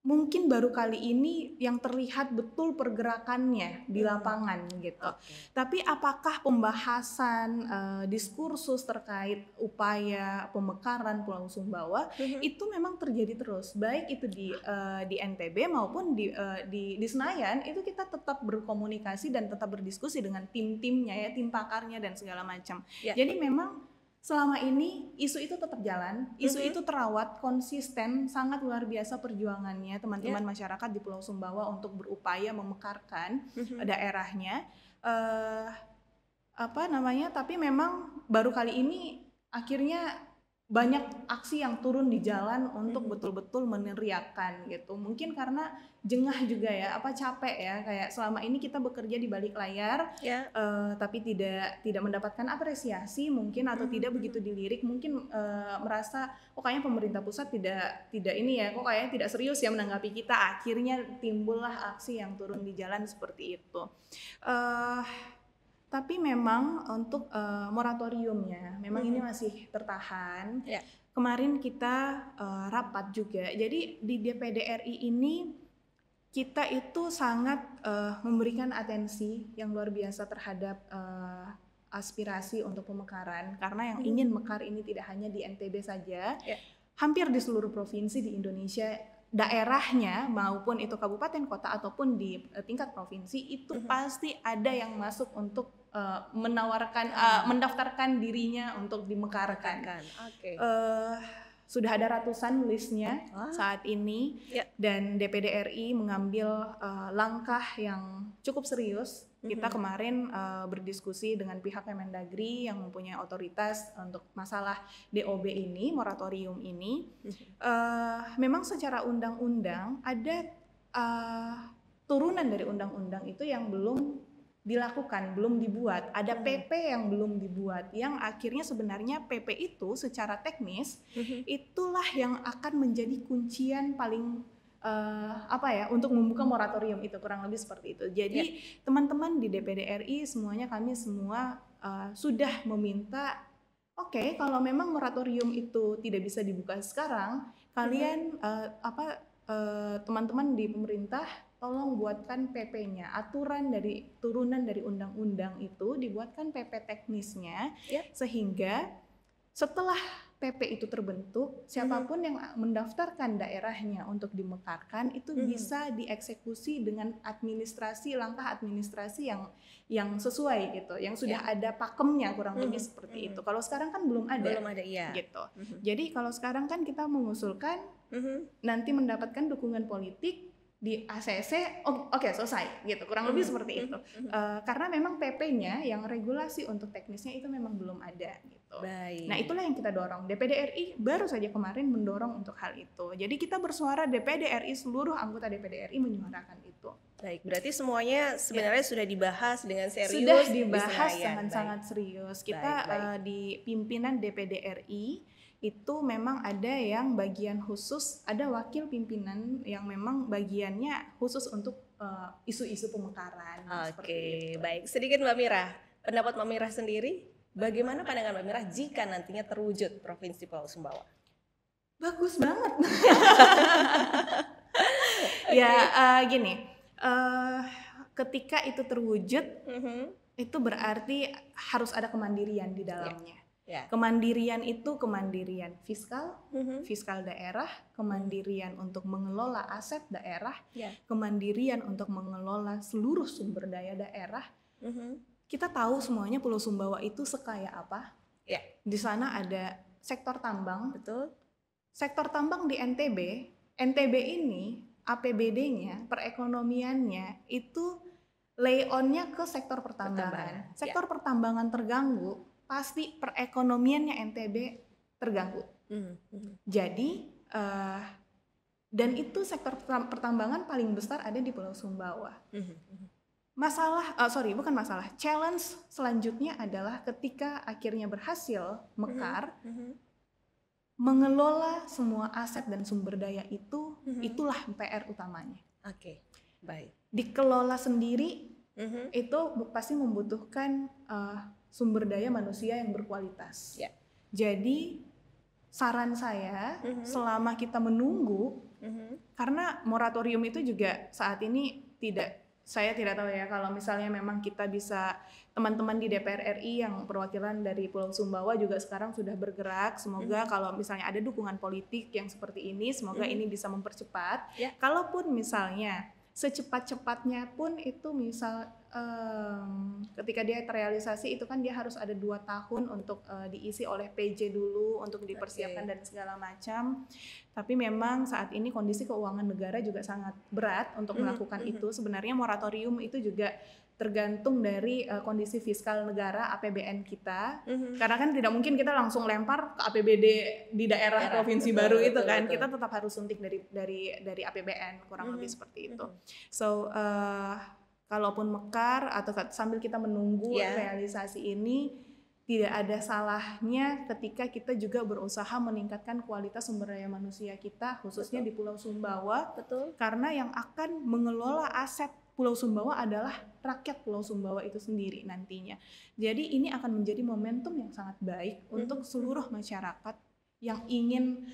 mungkin baru kali ini yang terlihat betul pergerakannya di lapangan gitu. Tapi apakah pembahasan diskursus terkait upaya pemekaran Pulau Sumbawa itu memang terjadi terus, baik itu di NTB maupun di Senayan, itu kita tetap berkomunikasi dan tetap berdiskusi dengan tim-timnya ya, tim pakarnya dan segala macam. Jadi memang selama ini isu itu tetap jalan, isu itu terawat, konsisten, sangat luar biasa perjuangannya teman-teman masyarakat di Pulau Sumbawa untuk berupaya memekarkan daerahnya. Tapi memang baru kali ini akhirnya banyak aksi yang turun di jalan untuk betul-betul meneriakkan gitu. Mungkin karena jengah juga ya, capek ya, kayak selama ini kita bekerja di balik layar, tapi tidak mendapatkan apresiasi mungkin, atau tidak begitu dilirik, mungkin merasa kayaknya pemerintah pusat tidak ini ya, kayaknya tidak serius ya menanggapi kita. Akhirnya timbullah aksi yang turun di jalan seperti itu. Tapi memang untuk moratoriumnya memang ini masih tertahan. Kemarin kita rapat juga. Jadi di DPD RI ini kita itu sangat memberikan atensi yang luar biasa terhadap aspirasi untuk pemekaran, karena yang ingin mekar ini tidak hanya di NTB saja, hampir di seluruh provinsi di Indonesia, daerahnya maupun itu kabupaten kota ataupun di tingkat provinsi itu pasti ada yang masuk untuk menawarkan mendaftarkan dirinya untuk dimekarkan. Sudah ada ratusan listnya saat ini, dan DPD RI mengambil langkah yang cukup serius. Kita kemarin berdiskusi dengan pihak Kemendagri yang mempunyai otoritas untuk masalah DOB ini, moratorium ini. Memang secara undang-undang ada turunan dari undang-undang itu yang belum dilakukan, belum dibuat. Ada PP yang belum dibuat, yang akhirnya sebenarnya PP itu secara teknis itulah yang akan menjadi kuncian paling untuk membuka moratorium itu, kurang lebih seperti itu. Jadi teman-teman di DPD RI semuanya, kami semua sudah meminta, kalau memang moratorium itu tidak bisa dibuka sekarang, kalian teman-teman di pemerintah tolong buatkan PP-nya, turunan dari undang-undang itu dibuatkan PP teknisnya, sehingga setelah PP itu terbentuk, siapapun yang mendaftarkan daerahnya untuk dimekarkan itu bisa dieksekusi dengan langkah administrasi yang sesuai gitu, yang sudah ada pakemnya, kurang lebih seperti itu. Kalau sekarang kan belum ada gitu. Jadi kalau sekarang kan kita mengusulkan nanti mendapatkan dukungan politik di ACC, selesai gitu, kurang lebih seperti itu. Karena memang PP-nya yang regulasi untuk teknisnya itu memang belum ada gitu. Nah itulah yang kita dorong. DPD RI baru saja kemarin mendorong untuk hal itu. Jadi kita bersuara, DPD RI, seluruh anggota DPD RI menyuarakan itu. Baik, berarti semuanya sebenarnya sudah dibahas dengan serius. Sudah dibahas dengan sangat serius. Kita di pimpinan DPD RI itu memang ada yang bagian khusus, ada wakil pimpinan yang memang bagiannya khusus untuk isu-isu pemekaran. Baik. Sedikit Mbak Mira, pendapat Mbak Mira sendiri, bagaimana pandangan Mbak Mira jika nantinya terwujud Provinsi Pulau Sumbawa? Bagus banget. Gini, ketika itu terwujud, itu berarti harus ada kemandirian di dalamnya. Kemandirian itu kemandirian fiskal, fiskal daerah, kemandirian untuk mengelola aset daerah, kemandirian untuk mengelola seluruh sumber daya daerah. Kita tahu semuanya Pulau Sumbawa itu sekaya apa. Di sana ada sektor tambang, betul. Sektor tambang di NTB ini APBD-nya, perekonomiannya itu lay on-nya ke sektor pertambangan. Sektor pertambangan terganggu, pasti perekonomiannya NTB terganggu. Jadi dan itu sektor pertambangan paling besar ada di Pulau Sumbawa. Challenge selanjutnya adalah ketika akhirnya berhasil mekar, mengelola semua aset dan sumber daya itu, itulah PR utamanya. Oke, baik. Dikelola sendiri itu pasti membutuhkan sumber daya manusia yang berkualitas. Jadi saran saya selama kita menunggu, karena moratorium itu juga saat ini saya tidak tahu ya, kalau misalnya memang kita bisa, teman-teman di DPR RI yang perwakilan dari Pulau Sumbawa juga sekarang sudah bergerak, semoga kalau misalnya ada dukungan politik yang seperti ini, semoga ini bisa mempercepat. Kalaupun misalnya secepat-cepatnya pun itu misal ketika dia terrealisasi itu kan dia harus ada 2 tahun untuk diisi oleh PJ dulu untuk dipersiapkan dan segala macam. Tapi memang saat ini kondisi keuangan negara juga sangat berat untuk melakukan itu. Sebenarnya moratorium itu juga tergantung dari kondisi fiskal negara, APBN kita. Karena kan tidak mungkin kita langsung lempar ke APBD di daerah provinsi baru itu kan. Kita tetap harus suntik dari APBN, kurang lebih seperti itu. So kalaupun mekar atau sambil kita menunggu realisasi ini, tidak ada salahnya ketika kita juga berusaha meningkatkan kualitas sumber daya manusia kita, khususnya di Pulau Sumbawa. Karena yang akan mengelola aset Pulau Sumbawa adalah rakyat Pulau Sumbawa itu sendiri nantinya. Jadi ini akan menjadi momentum yang sangat baik untuk seluruh masyarakat yang ingin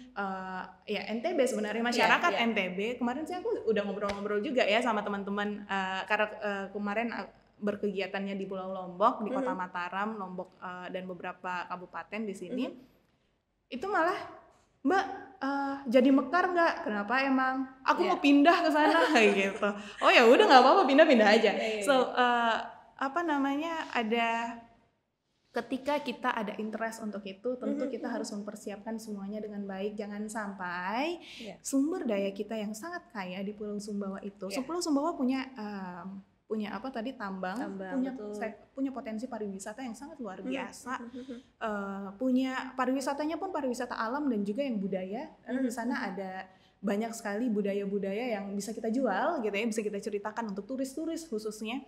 NTB sebenarnya, masyarakat NTB. Kemarin sih aku udah ngobrol-ngobrol juga ya sama teman-teman karena kemarin berkegiatannya di Pulau Lombok, di Kota Mataram, Lombok dan beberapa kabupaten di sini. Itu malah, Mbak, jadi mekar nggak? Kenapa emang? Aku mau pindah ke sana kayak gitu. Oh ya udah nggak apa-apa, pindah-pindah aja. So ada ketika kita ada interest untuk itu, tentu kita harus mempersiapkan semuanya dengan baik. Jangan sampai sumber daya kita yang sangat kaya di Pulau Sumbawa itu. Pulau Sumbawa punya tambang, punya potensi pariwisata yang sangat luar biasa. Punya pariwisatanya pun pariwisata alam dan juga yang budaya. Karena di sana ada banyak sekali budaya-budaya yang bisa kita jual gitu ya, bisa kita ceritakan untuk turis-turis khususnya.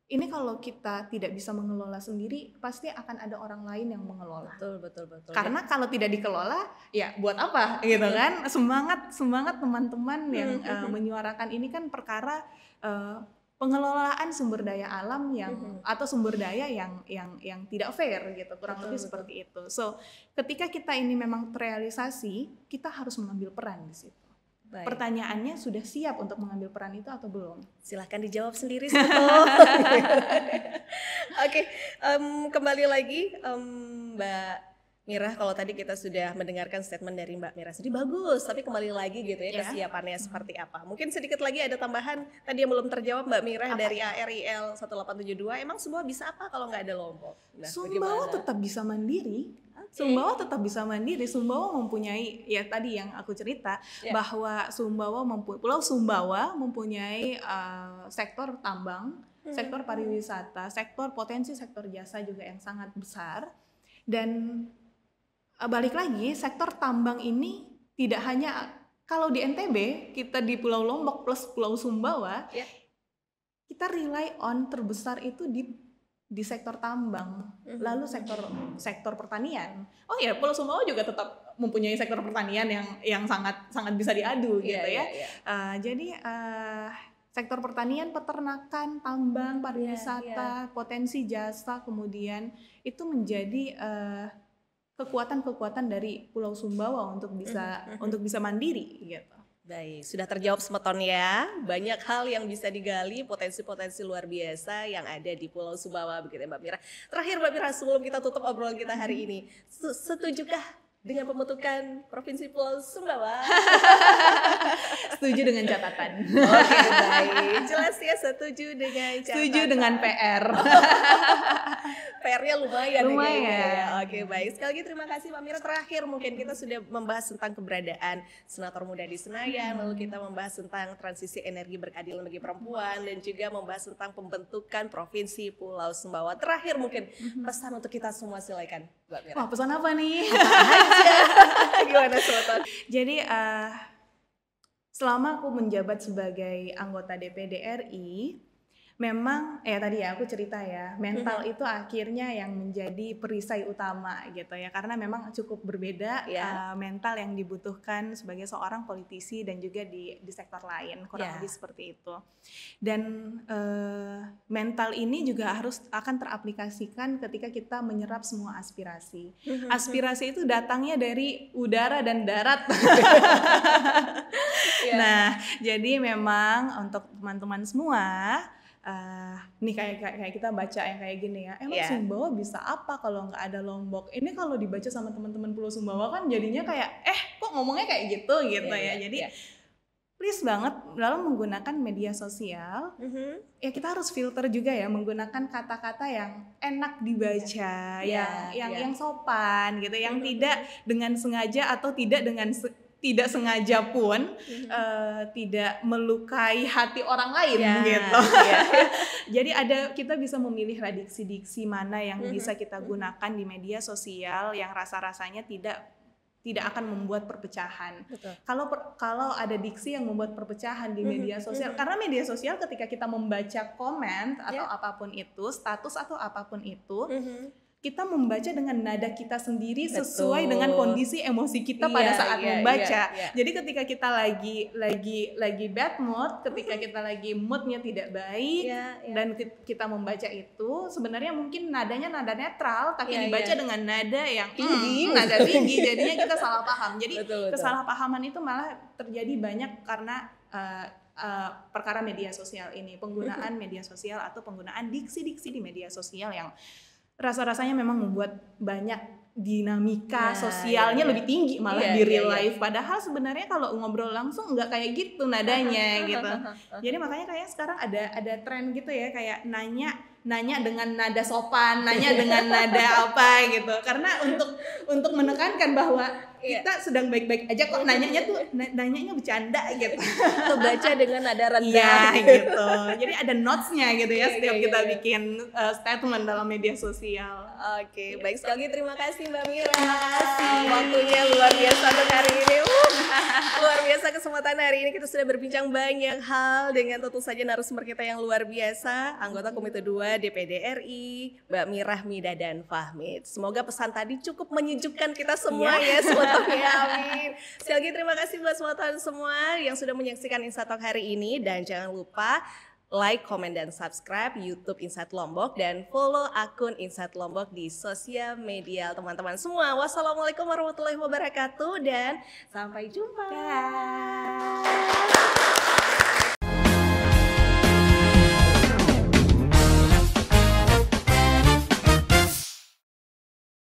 Ini kalau kita tidak bisa mengelola sendiri, pasti akan ada orang lain yang mengelola. Betul. Karena kalau tidak dikelola, ya buat apa gitu kan? Semangat teman-teman yang menyuarakan ini kan perkara pengelolaan sumber daya alam yang atau sumber daya yang tidak fair gitu, kurang lebih seperti itu. So, ketika kita ini memang terrealisasi, kita harus mengambil peran di situ. Pertanyaannya, sudah siap untuk mengambil peran itu atau belum? Silahkan dijawab sendiri. Oke, kembali lagi Mbak Mira, kalau tadi kita sudah mendengarkan statement dari Mbak Mira sendiri bagus, tapi kembali lagi gitu ya kesiapannya seperti apa. Mungkin sedikit lagi ada tambahan tadi yang belum terjawab Mbak Mira dari ARIL 1872. Emang Sumbawa bisa apa kalau nggak ada Lombok? Sumbawa tetap bisa mandiri. Sumbawa tetap bisa mandiri. Sumbawa mempunyai, ya tadi yang aku cerita, bahwa Pulau Sumbawa mempunyai sektor tambang, sektor pariwisata, potensi sektor jasa juga yang sangat besar. Dan balik lagi, sektor tambang ini tidak hanya, kalau di NTB, kita di Pulau Lombok plus Pulau Sumbawa, kita rely on terbesar itu di sektor tambang, lalu sektor pertanian. Oh ya, Pulau Sumbawa juga tetap mempunyai sektor pertanian yang sangat bisa diadu gitu ya. Jadi sektor pertanian, peternakan, tambang, pariwisata, potensi jasa, kemudian itu menjadi kekuatan dari Pulau Sumbawa untuk bisa mandiri gitu. Baik, sudah terjawab semeton ya. Banyak hal yang bisa digali, potensi-potensi luar biasa yang ada di Pulau Sumbawa begitu ya Mbak Mira. Terakhir Mbak Mira, sebelum kita tutup obrolan kita hari ini, setujukah dengan pembentukan Provinsi Pulau Sumbawa? Setuju dengan catatan. Oke, baik. Jelas ya, setuju dengan catatan. Setuju dengan PR. PR-nya lumayan. Ya. Oke, baik. Sekali lagi terima kasih Mbak Mira. Terakhir mungkin kita sudah membahas tentang keberadaan Senator Muda di Senayan, lalu kita membahas tentang transisi energi berkeadilan bagi perempuan, dan juga membahas tentang pembentukan Provinsi Pulau Sumbawa. Terakhir mungkin pesan untuk kita semua, silakan. Mbak Mira? Wah, pesan apa nih? Gimana Sultan? Jadi selama aku menjabat sebagai anggota DPD RI, memang tadi ya aku cerita ya, mental itu akhirnya yang menjadi perisai utama gitu ya, karena memang cukup berbeda mental yang dibutuhkan sebagai seorang politisi dan juga di sektor lain, kurang lebih seperti itu. Dan mental ini juga akan teraplikasikan ketika kita menyerap semua aspirasi. Aspirasi itu datangnya dari udara dan darat. Nah, jadi memang untuk teman-teman semua, nih kayak kita baca yang kayak gini ya, emang Sumbawa bisa apa kalau nggak ada Lombok? Ini kalau dibaca sama teman-teman Pulau Sumbawa kan jadinya kayak kok ngomongnya kayak gitu ya. Jadi please banget dalam menggunakan media sosial, ya kita harus filter juga ya, menggunakan kata-kata yang enak dibaca, yang sopan gitu, yang tidak dengan sengaja atau tidak sengaja pun tidak melukai hati orang lain gitu. Jadi kita bisa memilih diksi-diksi mana yang bisa kita gunakan di media sosial yang rasa-rasanya tidak akan membuat perpecahan. Kalau ada diksi yang membuat perpecahan di media sosial, karena media sosial ketika kita membaca komen atau apapun itu, status atau apapun itu, kita membaca dengan nada kita sendiri sesuai dengan kondisi emosi kita pada saat membaca. Jadi ketika kita lagi bad mood, ketika kita lagi moodnya tidak baik dan kita membaca itu, sebenarnya mungkin nadanya nada netral, tapi dibaca dengan nada yang tinggi, nada tinggi, jadinya kita salah paham. Jadi kesalahpahaman itu malah terjadi banyak karena perkara media sosial ini, penggunaan media sosial atau penggunaan diksi-diksi di media sosial yang rasa-rasanya memang membuat banyak dinamika sosialnya lebih tinggi malah di real life. Padahal sebenarnya kalau ngobrol langsung nggak kayak gitu nadanya gitu. Jadi makanya kayak sekarang ada tren gitu ya, kayak nanya dengan nada sopan, nanya dengan nada apa gitu. Karena untuk menekankan bahwa kita sedang baik-baik aja kok, nanyanya bercanda gitu. Baca dengan nada rendah. Iya gitu. Jadi ada notes-nya gitu ya setiap kita bikin statement dalam media sosial. Oke, baik sekali, terima kasih Mbak Mira. Waktunya luar biasa untuk hari ini. Luar biasa kesempatan hari ini, kita sudah berbincang banyak hal dengan tentu saja narasumber kita yang luar biasa, anggota Komite 2 DPD RI, Mbak Mirahmi Dadan Fahmi. Semoga pesan tadi cukup menyejukkan kita semua ya sebetulnya. Amin. Sekali lagi terima kasih buat teman-teman semua yang sudah menyaksikan Insight Talk hari ini, dan jangan lupa like, komen, dan subscribe YouTube Insight Lombok dan follow akun Insight Lombok di sosial media teman-teman semua. Wassalamualaikum warahmatullahi wabarakatuh dan sampai jumpa.